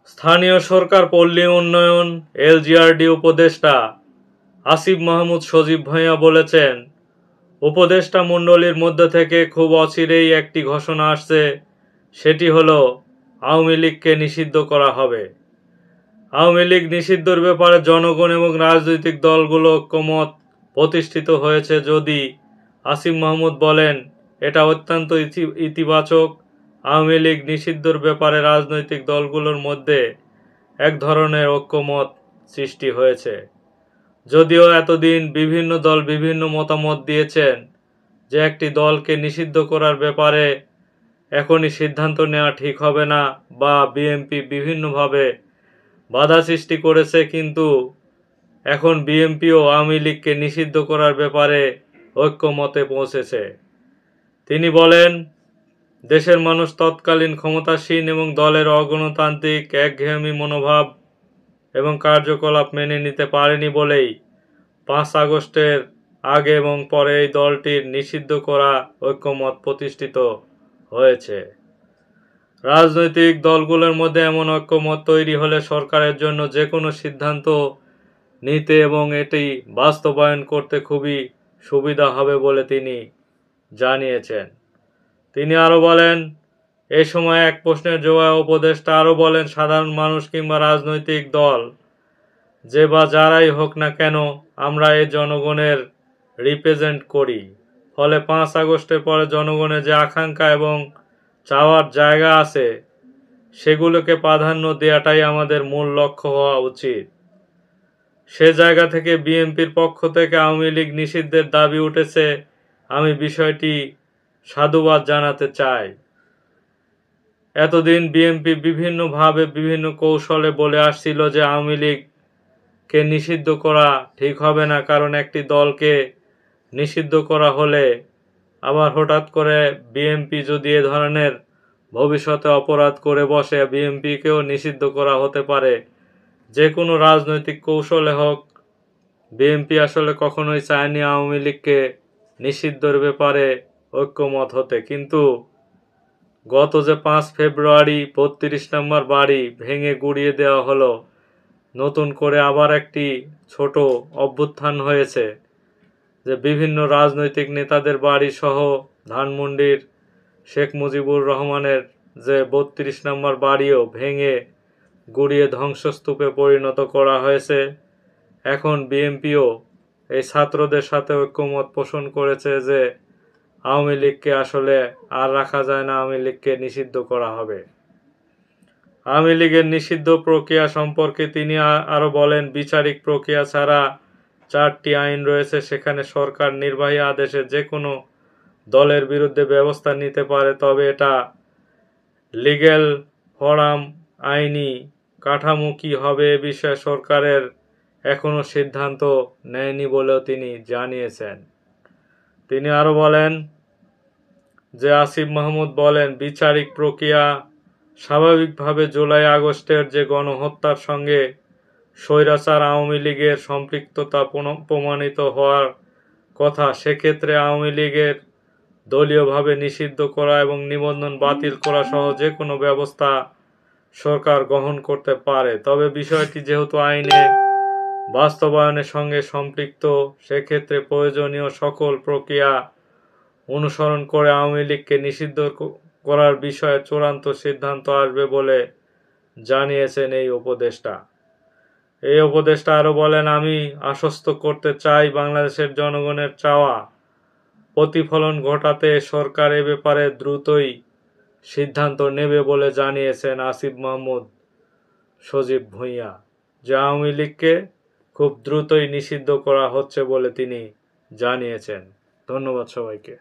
স্থানীয় সরকার পল্লী উন্নয়ন এলজিআরডি উপদেষ্টা আসিফ মাহমুদ সজীব ভূঁইয়া বলেছেন, উপদেষ্টা মণ্ডলীর মধ্য থেকে খুব অচিরেই একটি ঘোষণা আসছে, সেটি হলো আওয়ামী লীগকে নিষিদ্ধ করা হবে। আওয়ামী লীগ নিষিদ্ধের ব্যাপারে জনগণ এবং রাজনৈতিক দলগুলো ঐক্যমত প্রতিষ্ঠিত হয়েছে। যদি আসিফ মাহমুদ বলেন, এটা অত্যন্ত ইতিবাচক। আওয়ামী লীগ নিষিদ্ধের ব্যাপারে রাজনৈতিক দলগুলোর মধ্যে এক ধরনের ঐক্যমত সৃষ্টি হয়েছে। যদিও এতদিন বিভিন্ন দল বিভিন্ন মতামত দিয়েছেন যে একটি দলকে নিষিদ্ধ করার ব্যাপারে এখনই সিদ্ধান্ত নেওয়া ঠিক হবে না, বা বিএনপি বিভিন্নভাবে বাধা সৃষ্টি করেছে, কিন্তু এখন বিএনপিও আওয়ামী লীগকে নিষিদ্ধ করার ব্যাপারে ঐক্যমতে পৌঁছেছে। তিনি বলেন, দেশের মানুষ তৎকালীন ক্ষমতাসীন এবং দলের অগণতান্ত্রিক একঘেয়েমি মনোভাব এবং কার্যকলাপ মেনে নিতে পারেনি বলেই 5 আগস্টের আগে এবং পরে এই দলটির নিষিদ্ধ করা ঐক্যমত প্রতিষ্ঠিত হয়েছে। রাজনৈতিক দলগুলোর মধ্যে এমন ঐক্যমত তৈরি হলে সরকারের জন্য যে কোনো সিদ্ধান্ত নিতে এবং এটি বাস্তবায়ন করতে খুবই সুবিধা হবে বলে তিনি জানিয়েছেন। তিনি আরও বলেন, এই সময় এক প্রশ্নের জবাবে উপদেষ্টা আরও বলেন, সাধারণ মানুষ কিংবা রাজনৈতিক দল যে বা যারাই হোক না কেন, আমরা এই জনগণের রিপ্রেজেন্ট করি। ফলে 5 আগস্টের পরে জনগণের যে আকাঙ্ক্ষা এবং চাওয়ার জায়গা আছে, সেগুলোকে প্রাধান্য দেওয়াটাই আমাদের মূল লক্ষ্য হওয়া উচিত। সে জায়গা থেকে বিএনপির পক্ষ থেকে আওয়ামী লীগ নিষিদ্ধের দাবি উঠেছে। আমি বিষয়টি সাধুবাদ জানাতে চাই। এতদিন বিএনপি বিভিন্নভাবে বিভিন্ন কৌশলে বলে আসছিল যে আওয়ামী লীগকে নিষিদ্ধ করা ঠিক হবে না, কারণ একটি দলকে নিষিদ্ধ করা হলে আবার হঠাৎ করে বিএনপি যদি এ ধরনের ভবিষ্যতে অপরাধ করে বসে, বিএনপিকেও নিষিদ্ধ করা হতে পারে। যে কোনো রাজনৈতিক কৌশলে হোক, বিএনপি আসলে কখনোই চায়নি আওয়ামী লীগকে নিষিদ্ধের ব্যাপারে ঐক্যমত হতে। কিন্তু গত যে 5 ফেব্রুয়ারি 32 নম্বর বাড়ি ভেঙে গুড়িয়ে দেওয়া হলো, নতুন করে আবার একটি ছোট অভ্যুত্থান হয়েছে, যে বিভিন্ন রাজনৈতিক নেতাদের বাড়ি সহ ধানমন্ডির শেখ মুজিবুর রহমানের যে 32 নম্বর বাড়িও ভেঙে গুড়িয়ে ধ্বংসস্তূপে পরিণত করা হয়েছে। এখন বিএনপিও এই ছাত্রদের সাথে ঐক্যমত পোষণ করেছে যে আওয়ামী লীগকে আসলে আর রাখা যায় না, আওয়ামী লীগকে নিষিদ্ধ করা হবে। আওয়ামী লীগের নিষিদ্ধ প্রক্রিয়া সম্পর্কে তিনি আরও বলেন, বিচারিক প্রক্রিয়া ছাড়া 4টি আইন রয়েছে, সেখানে সরকার নির্বাহী আদেশে যে কোনো দলের বিরুদ্ধে ব্যবস্থা নিতে পারে, তবে এটা লিগ্যাল ফরাম আইনি কাঠামো কী হবে এ বিষয়ে সরকারের এখনও সিদ্ধান্ত নেয়নি বলেও তিনি জানিয়েছেন। তিনি আরও বলেন যে আসিফ মাহমুদ বলেন, বিচারিক প্রক্রিয়া স্বাভাবিকভাবে জুলাই আগস্টের যে গণহত্যার সঙ্গে স্বৈরাচার আওয়ামী লীগের সম্পৃক্ততা প্রমাণিত হওয়ার কথা, সেক্ষেত্রে আওয়ামী লীগের দলীয়ভাবে নিষিদ্ধ করা এবং নিবন্ধন বাতিল করা সহ যে কোনো ব্যবস্থা সরকার গ্রহণ করতে পারে। তবে বিষয়টি যেহেতু আইনে বাস্তবায়নের সঙ্গে সম্পৃক্ত, সেক্ষেত্রে প্রয়োজনীয় সকল প্রক্রিয়া অনুসরণ করে আওয়ামী লীগকে নিষিদ্ধ করার বিষয়ে চূড়ান্ত সিদ্ধান্ত আসবে বলে জানিয়েছেন এই উপদেষ্টা। এই উপদেষ্টা আরও বলেন, আমি আশ্বস্ত করতে চাই, বাংলাদেশের জনগণের চাওয়া প্রতিফলন ঘটাতে সরকার এ ব্যাপারে দ্রুতই সিদ্ধান্ত নেবে বলে জানিয়েছেন আসিফ মাহমুদ সজীব ভূঁইয়া, যে আওয়ামী লীগকে খুব দ্রুতই নিষিদ্ধ করা হচ্ছে বলে তিনি জানিয়েছেন। ধন্যবাদ সবাইকে।